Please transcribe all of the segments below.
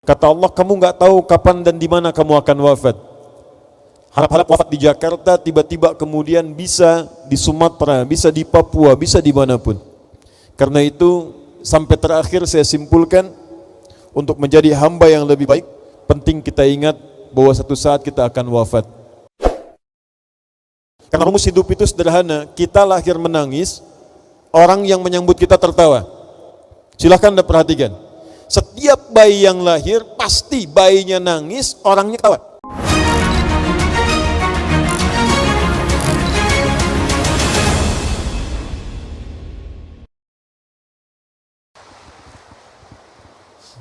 Kata Allah, kamu nggak tahu kapan dan di mana kamu akan wafat. Harap-harap wafat di Jakarta, tiba-tiba kemudian bisa di Sumatera, bisa di Papua, bisa dimanapun. Karena itu sampai terakhir saya simpulkan, untuk menjadi hamba yang lebih baik, penting kita ingat bahwa satu saat kita akan wafat. Karena rumus hidup itu sederhana, kita lahir menangis, orang yang menyambut kita tertawa. Silahkan Anda perhatikan, setiap bayi yang lahir pasti bayinya nangis, orangnya ketawa.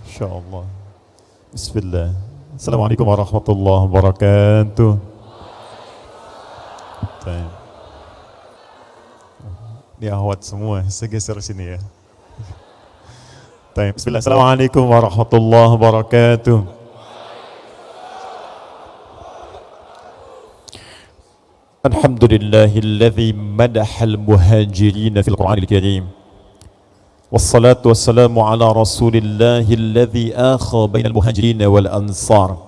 InsyaAllah. Bismillah. Assalamualaikum warahmatullahi wabarakatuh. Ini ahwat semua, saya geser sini ya. Bismillah. Assalamualaikum warahmatullahi wabarakatuh. Alhamdulillahilladzi madahal muhajirin fil Qur'anil Karim. Wassalatu wassalamu ala rasulillahilladzi akha bainal muhajirin wal ansar.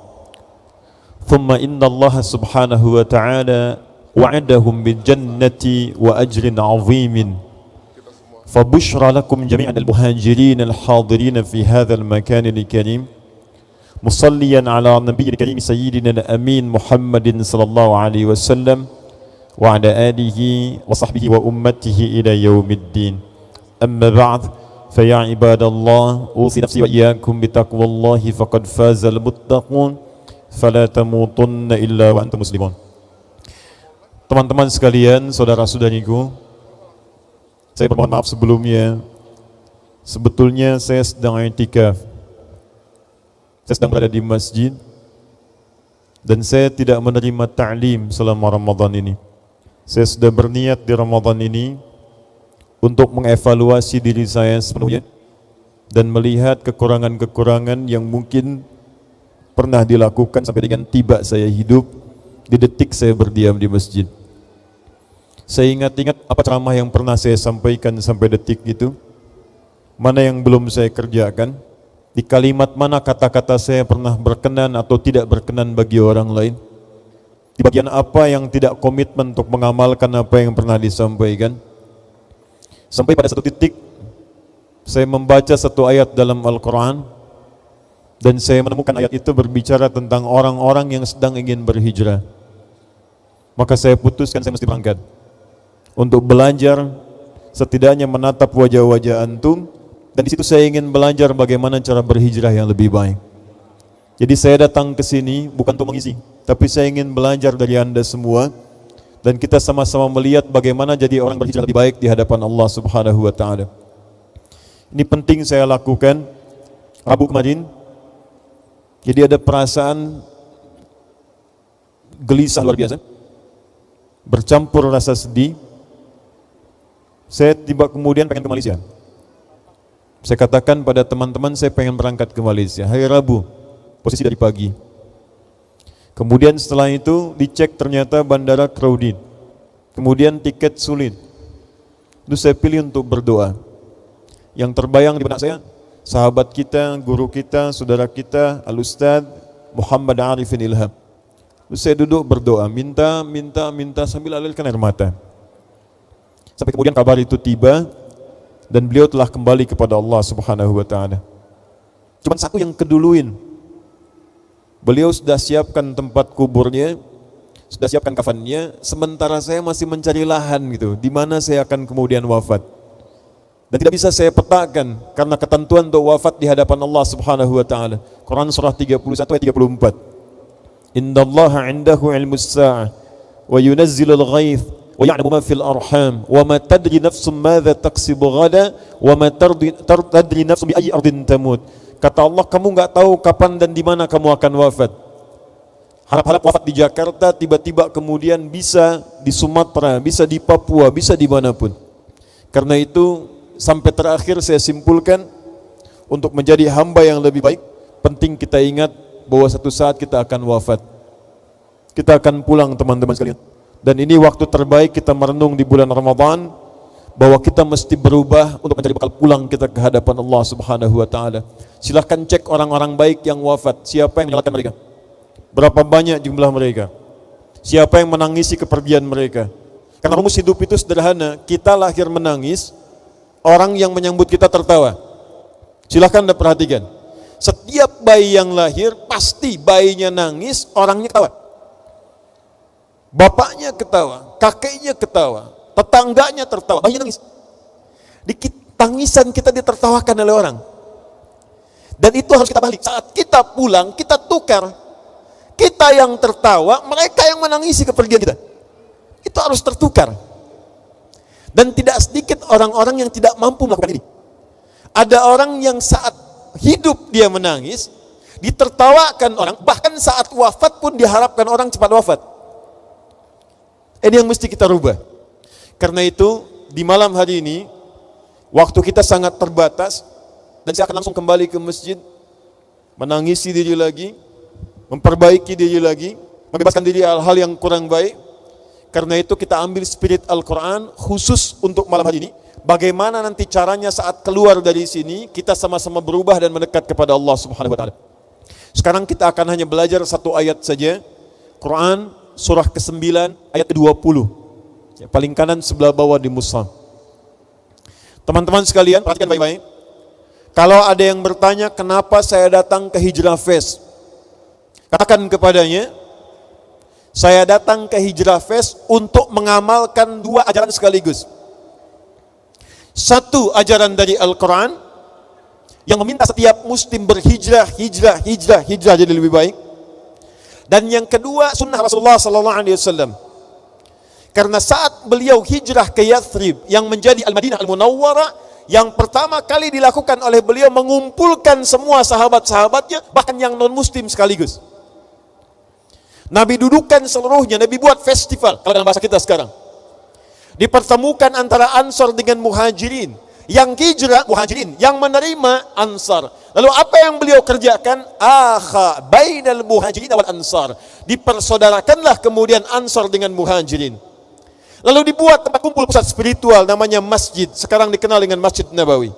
Thumma inna Allah subhanahu wa ta'ala wa'adahum bil jannati wa ajrin 'azimin. Fabushra lakum jami'an al-muhajirin al-hadirin fi hadzal makan al-karim. Musalliyan ala nabiyil karim sayyidina al-amin Muhammadin sallallahu alaihi wasallam wa ala alihi wa sahbihi wa ummatihi ila yaumiddin. Amma ba'd, fa ya ibadallah, usi nafsi wa iyyakum bitaqwallahi faqad fazal muttaqun, fala tamutunna illa wa antum muslimun. Teman-teman sekalian, saudara-saudariku, saya bermohon maaf sebelumnya. Sebetulnya saya sedang i'tikaf. Saya sedang berada di masjid dan saya tidak menerima ta'lim selama Ramadan ini. Saya sudah berniat di Ramadan ini untuk mengevaluasi diri saya sepenuhnya dan melihat kekurangan-kekurangan yang mungkin pernah dilakukan sampai dengan tiba saya hidup di detik saya berdiam di masjid. Saya ingat-ingat apa ceramah yang pernah saya sampaikan sampai detik itu, mana yang belum saya kerjakan, di kalimat mana kata-kata saya pernah berkenan atau tidak berkenan bagi orang lain, di bagian apa yang tidak komitmen untuk mengamalkan apa yang pernah disampaikan. Sampai pada satu titik saya membaca satu ayat dalam Al-Quran dan saya menemukan ayat itu berbicara tentang orang-orang yang sedang ingin berhijrah. Maka saya putuskan saya mesti berangkat untuk belajar, setidaknya menatap wajah-wajah antum, dan di situ saya ingin belajar bagaimana cara berhijrah yang lebih baik. Jadi saya datang ke sini bukan untuk mengisi, tapi saya ingin belajar dari Anda semua. Dan kita sama-sama melihat bagaimana jadi orang berhijrah lebih baik di hadapan Allah subhanahu wa ta'ala. Ini penting saya lakukan Rabu kemarin. Jadi ada perasaan gelisah luar biasa, bercampur rasa sedih. Saya tiba kemudian pengen ke Malaysia. Saya katakan pada teman-teman saya pengen berangkat ke Malaysia hari Rabu, posisi dari pagi. Kemudian setelah itu dicek ternyata bandara crowded. Kemudian tiket sulit. Itu saya pilih untuk berdoa. Yang terbayang di benak saya, sahabat kita, guru kita, saudara kita, Al-Ustadz Muhammad Arifin Ilham. Lalu saya duduk berdoa, minta sambil alirkan air mata. Sampai kemudian kabar itu tiba dan beliau telah kembali kepada Allah subhanahu wa ta'ala. Cuman satu yang keduluin, beliau sudah siapkan tempat kuburnya, sudah siapkan kafannya, sementara saya masih mencari lahan gitu, di mana saya akan kemudian wafat. Dan tidak bisa saya petakan karena ketentuan untuk wafat di hadapan Allah Subhanahu wa taala. Quran surah 31 ayat 34. Innallaha 'indahu 'ilmus sa'ah wa yunazzilul ghaits wa ya'lamu ma fil arham wa ma tadri nafsum madza taksibu ghadan wa ma tadri nafsum bi ayyi ardin tamut. Kata Allah, kamu nggak tahu kapan dan di mana kamu akan wafat. Harap-harap wafat di Jakarta, tiba-tiba kemudian bisa di Sumatera, bisa di Papua, bisa dimanapun. Karena itu sampai terakhir saya simpulkan, untuk menjadi hamba yang lebih baik, penting kita ingat bahwa satu saat kita akan wafat. Kita akan pulang teman-teman sekalian. Dan ini waktu terbaik kita merenung di bulan Ramadan, bahwa kita mesti berubah untuk mencari bekal pulang kita ke hadapan Allah Subhanahu wa taala. Silahkan cek orang-orang baik yang wafat, siapa yang menyelamatkan mereka? Berapa banyak jumlah mereka? Siapa yang menangisi kepergian mereka? Karena rumus hidup itu sederhana, kita lahir menangis, orang yang menyambut kita tertawa. Silahkan Anda perhatikan, setiap bayi yang lahir pasti bayinya nangis, orangnya ketawa. Bapaknya ketawa, kakeknya ketawa, tetangganya tertawa, bayinya nangis. Di tangisan kita ditertawakan oleh orang. Dan itu harus kita balik. Saat kita pulang, kita tukar. Kita yang tertawa, mereka yang menangisi kepergian kita. Itu harus tertukar. Dan tidak sedikit orang-orang yang tidak mampu melakukan ini. Ada orang yang saat hidup dia menangis, ditertawakan orang, bahkan saat wafat pun diharapkan orang cepat wafat. Ini yang mesti kita rubah. Karena itu, di malam hari ini, waktu kita sangat terbatas, dan saya akan langsung kembali ke masjid, menangisi diri lagi, memperbaiki diri lagi, membebaskan diri hal-hal yang kurang baik. Karena itu kita ambil spirit Al-Quran khusus untuk malam hari ini. Bagaimana nanti caranya saat keluar dari sini, kita sama-sama berubah dan mendekat kepada Allah Subhanahu wa taala. Sekarang kita akan hanya belajar satu ayat saja. Quran surah ke-9 ayat ke-20. Ya, paling kanan sebelah bawah di mushaf. Teman-teman sekalian, perhatikan baik-baik. Kalau ada yang bertanya kenapa saya datang ke Hijrah Fest, katakan kepadanya, saya datang ke Hijrah Fest untuk mengamalkan dua ajaran sekaligus. Satu, ajaran dari Al-Quran yang meminta setiap muslim berhijrah, hijrah jadi lebih baik. Dan yang kedua, sunnah Rasulullah SAW. Karena saat beliau hijrah ke Yathrib yang menjadi Al-Madinah Al-Munawwarah, yang pertama kali dilakukan oleh beliau mengumpulkan semua sahabat-sahabatnya, bahkan yang non-muslim sekaligus. Nabi dudukkan seluruhnya, Nabi buat festival, kalau dalam bahasa kita sekarang. Dipertemukan antara Ansar dengan Muhajirin. Yang hijrah Muhajirin, yang menerima Ansar. Lalu apa yang beliau kerjakan? Akha bainal Muhajirin wal Ansar. Dipersaudarakanlah kemudian Ansar dengan Muhajirin. Lalu dibuat tempat kumpul pusat spiritual namanya masjid, sekarang dikenal dengan Masjid Nabawi.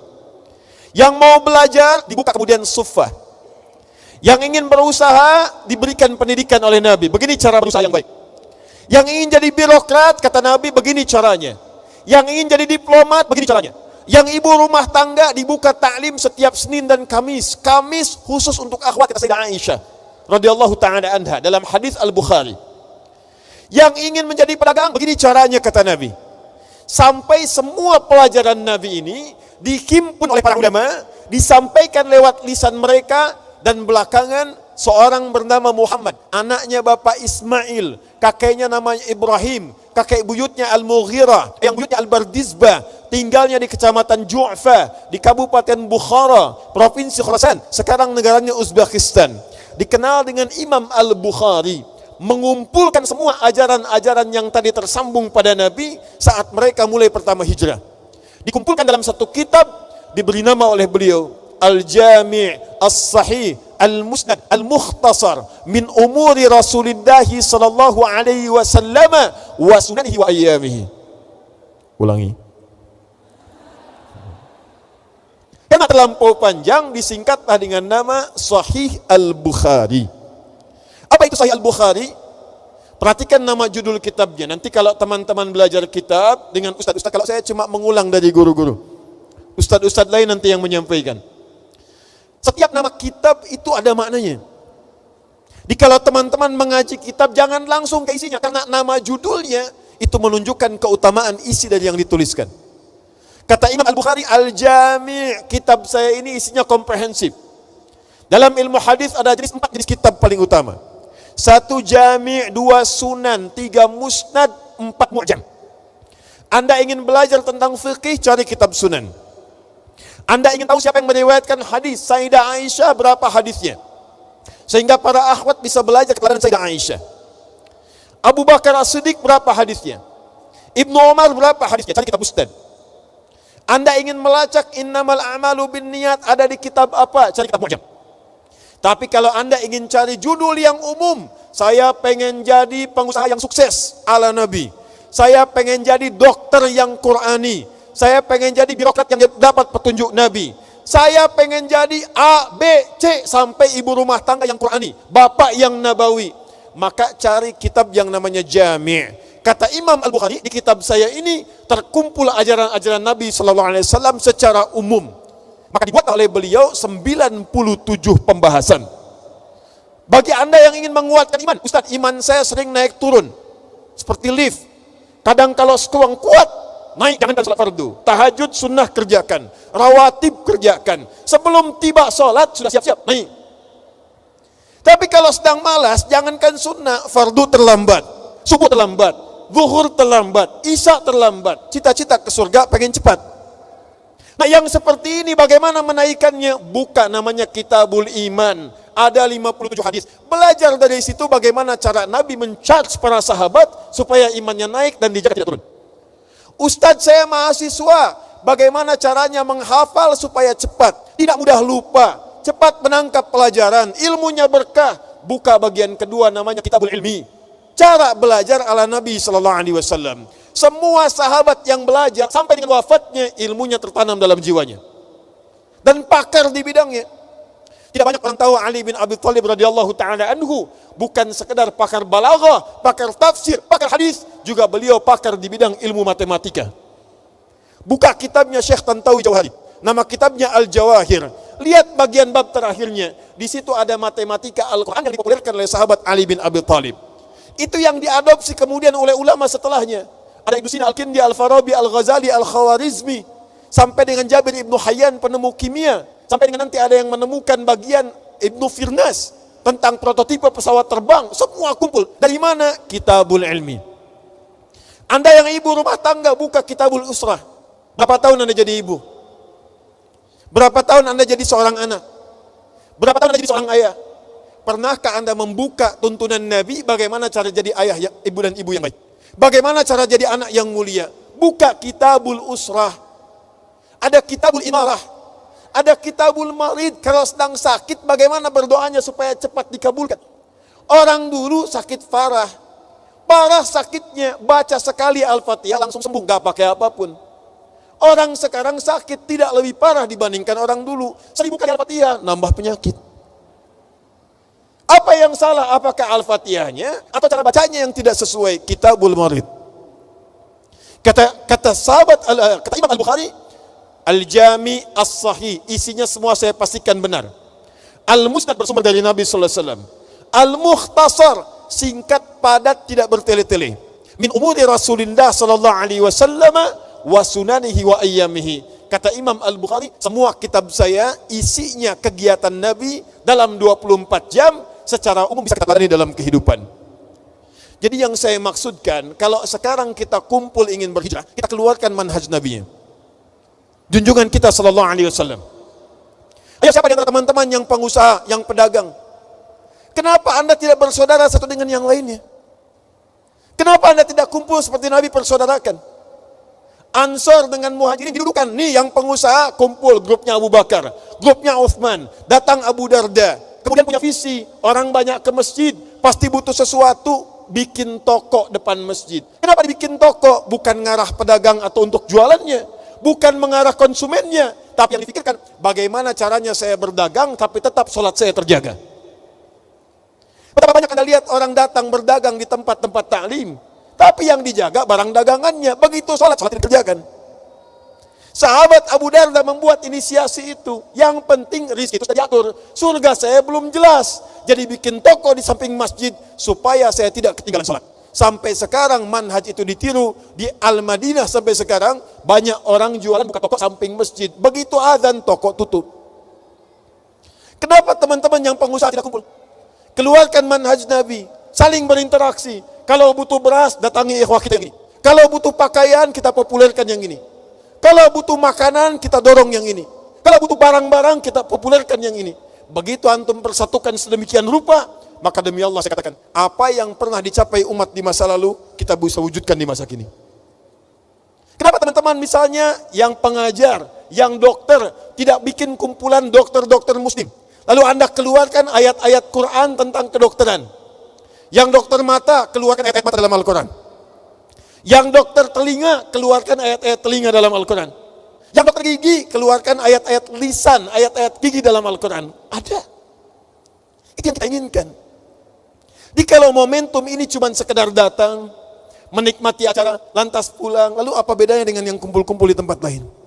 Yang mau belajar dibuka kemudian suffah. Yang ingin berusaha diberikan pendidikan oleh Nabi. Begini cara berusaha yang baik. Yang ingin jadi birokrat, kata Nabi, begini caranya. Yang ingin jadi diplomat, begini caranya. Yang ibu rumah tangga dibuka taklim setiap Senin dan Kamis. Kamis khusus untuk akhwat, kata Sayyidah Aisyah radhiyallahu taala anha dalam hadis Al-Bukhari. Yang ingin menjadi pedagang, begini caranya, kata Nabi. Sampai semua pelajaran Nabi ini dihimpun oleh para ulama, disampaikan lewat lisan mereka. Dan belakangan seorang bernama Muhammad, anaknya Bapak Ismail, kakeknya namanya Ibrahim, kakek buyutnya Al-Mughirah, yang buyutnya Al-Bardizbah, tinggalnya di kecamatan Ju'fa, di Kabupaten Bukhara, Provinsi Khurasan, sekarang negaranya Uzbekistan. Dikenal dengan Imam Al-Bukhari, mengumpulkan semua ajaran-ajaran yang tadi tersambung pada Nabi saat mereka mulai pertama hijrah. Dikumpulkan dalam satu kitab, diberi nama oleh beliau Al-Jami' As-Sahih Al-Musnad Al-Mukhtasar min umuri Rasulillah sallallahu alaihi wasallam wa sunanihi wa ayyamihi. Ulangi. Karena terlampau panjang, disingkatlah dengan nama Sahih Al-Bukhari. Apa itu Sahih Al-Bukhari? Perhatikan nama judul kitabnya. Nanti kalau teman-teman belajar kitab dengan ustaz-ustaz, kalau saya cuma mengulang dari guru-guru, ustaz-ustaz lain nanti yang menyampaikan. Setiap nama kitab itu ada maknanya. Jadi kalau teman-teman mengaji kitab, jangan langsung ke isinya, karena nama judulnya itu menunjukkan keutamaan isi dari yang dituliskan. Kata Imam Al-Bukhari, Al-Jami', kitab saya ini isinya komprehensif. Dalam ilmu hadis ada empat jenis kitab paling utama. 1 Jami', 2 Sunan, 3 Musnad, 4 Mu'jam. Anda ingin belajar tentang fikih, cari kitab Sunan. Anda ingin tahu siapa yang meriwayatkan hadis Sayyidah Aisyah, berapa hadisnya, sehingga para akhwat bisa belajar kepada Sayyidah Aisyah. Abu Bakar As-Siddiq, berapa hadisnya? Ibnu Umar, berapa hadisnya? Cari kitab Musnad. Anda ingin melacak innamal a'malu binniyat, ada di kitab apa? Cari kitab Mu'jam. Tapi kalau Anda ingin cari judul yang umum, saya pengen jadi pengusaha yang sukses ala Nabi, saya pengen jadi dokter yang Qur'ani, Saya pengen jadi birokrat yang dapat petunjuk Nabi. Saya pengen jadi A, B, C sampai ibu rumah tangga yang Qurani, bapak yang nabawi. Maka cari kitab yang namanya Jami'. Kata Imam Al-Bukhari, di kitab saya ini terkumpul ajaran-ajaran Nabi SAW secara umum. Maka dibuat oleh beliau 97 pembahasan. Bagi Anda yang ingin menguatkan iman, Ustaz, iman saya sering naik turun seperti lift. Kadang kalau kurang kuat, naik, jangan salat fardu. Tahajud sunnah kerjakan, rawatib kerjakan. Sebelum tiba salat sudah siap-siap, naik. Tapi kalau sedang malas, jangankan sunnah, fardu terlambat, subuh terlambat, zuhur terlambat, isya terlambat. Cita-cita ke surga pengen cepat. Nah, yang seperti ini bagaimana menaikkannya? Buka namanya Kitabul Iman. Ada 57 hadis. Belajar dari situ bagaimana cara Nabi men-charge para sahabat supaya imannya naik dan dijaga tidak turun. Ustadz, saya mahasiswa, bagaimana caranya menghafal supaya cepat, tidak mudah lupa, cepat menangkap pelajaran, ilmunya berkah? Buka bagian kedua namanya Kitabul Ilmi. Cara belajar ala Nabi SAW. Semua sahabat yang belajar sampai dengan wafatnya, ilmunya tertanam dalam jiwanya. Dan pakar di bidangnya. Tidak banyak orang tahu Ali bin Abi Thalib radhiyallahu ta'ala anhu bukan sekedar pakar balaghah, pakar tafsir, pakar hadis, juga beliau pakar di bidang ilmu matematika. Buka kitabnya Syekh Tantawi Jauhari, nama kitabnya Al-Jawahir. Lihat bagian bab terakhirnya. Di situ ada matematika Al-Quran yang dipopulerkan oleh sahabat Ali bin Abi Thalib. Itu yang diadopsi kemudian oleh ulama setelahnya. Ada Ibnu Sina Al-Kindi, Al-Farabi, Al-Ghazali, Al-Khawarizmi, sampai dengan Jabir Ibnu Hayyan penemu kimia, sampai dengan nanti ada yang menemukan bagian Ibnu Firnas tentang prototipe pesawat terbang. Semua kumpul. Dari mana? Kitabul Ilmi. Anda yang ibu rumah tangga, buka Kitabul Usrah. Berapa tahun Anda jadi ibu? Berapa tahun Anda jadi seorang anak? Berapa tahun Anda jadi seorang ayah? Pernahkah Anda membuka tuntunan Nabi bagaimana cara jadi ayah, ibu dan ibu yang baik? Bagaimana cara jadi anak yang mulia? Buka Kitabul Usrah. Ada Kitabul Imarah. Ada Kitabul Marid, kalau sedang sakit bagaimana berdoanya supaya cepat dikabulkan. Orang dulu sakit parah sakitnya, baca sekali Al-Fatihah langsung sembuh, gak pakai apapun. Orang sekarang sakit tidak lebih parah dibandingkan orang dulu. 1000 kali Al-Fatihah, nambah penyakit. Apa yang salah? Apakah Al-Fatihahnya atau cara bacanya yang tidak sesuai? Kitabul Marid. Kata sahabat, kata Imam Al-Bukhari, Al-Jami As-Sahih, isinya semua saya pastikan benar. Al-Musnad bersumber dari Nabi sallallahu alaihi wasallam. Al-Mukhtasar, singkat padat tidak bertele-tele. Min umuri Rasulillah sallallahu alaihi wasallam wa sunanihi wa ayyamihi. Kata Imam Al-Bukhari, semua kitab saya isinya kegiatan Nabi dalam 24 jam secara umum bisa kita jalani dalam kehidupan. Jadi yang saya maksudkan, kalau sekarang kita kumpul ingin berhijrah, kita keluarkan manhaj Nabi-nya. Junjungan kita sallallahu alaihi wasallam. Ayo, siapa di antara teman-teman yang pengusaha, yang pedagang? Kenapa Anda tidak bersaudara satu dengan yang lainnya? Kenapa Anda tidak kumpul seperti Nabi persaudarakan? Ansor dengan Muhajirin didudukan. Nih yang pengusaha kumpul, grupnya Abu Bakar, grupnya Uthman, datang Abu Darda. Kemudian punya visi, orang banyak ke masjid, pasti butuh sesuatu, bikin toko depan masjid. Kenapa dibikin toko? Bukan ngarah pedagang atau untuk jualannya, bukan mengarah konsumennya, tapi yang dipikirkan bagaimana caranya saya berdagang tapi tetap sholat saya terjaga. Betapa banyak Anda lihat orang datang berdagang di tempat-tempat ta'lim, tapi yang dijaga barang dagangannya, begitu sholat dikerjakan. Sahabat Abu Darda membuat inisiasi itu. Yang penting rizki itu sudah diatur. Surga saya belum jelas, jadi bikin toko di samping masjid supaya saya tidak ketinggalan sholat. Sampai sekarang manhaj itu ditiru di Al-Madinah. Sampai sekarang banyak orang jualan buka toko samping masjid. Begitu azan toko tutup. Kenapa teman-teman yang pengusaha tidak kumpul? Keluarkan manhaj Nabi, saling berinteraksi. Kalau butuh beras, datangi ikhwah kita yang ini. Kalau butuh pakaian, kita populerkan yang ini. Kalau butuh makanan, kita dorong yang ini. Kalau butuh barang-barang, kita populerkan yang ini. Begitu antum persatukan sedemikian rupa, maka demi Allah saya katakan, apa yang pernah dicapai umat di masa lalu, kita bisa wujudkan di masa kini. Kenapa teman-teman misalnya yang pengajar, yang dokter, tidak bikin kumpulan dokter-dokter muslim? Lalu Anda keluarkan ayat-ayat Quran tentang kedokteran. Yang dokter mata, keluarkan ayat-ayat mata dalam Al-Quran. Yang dokter telinga, keluarkan ayat-ayat telinga dalam Al-Quran. Yang dokter gigi, keluarkan ayat-ayat lisan, ayat-ayat gigi dalam Al-Quran. Ada. Itu yang kita inginkan. Jadi kalau momentum ini cuma sekedar datang, menikmati acara, lantas pulang, lalu apa bedanya dengan yang kumpul-kumpul di tempat lain?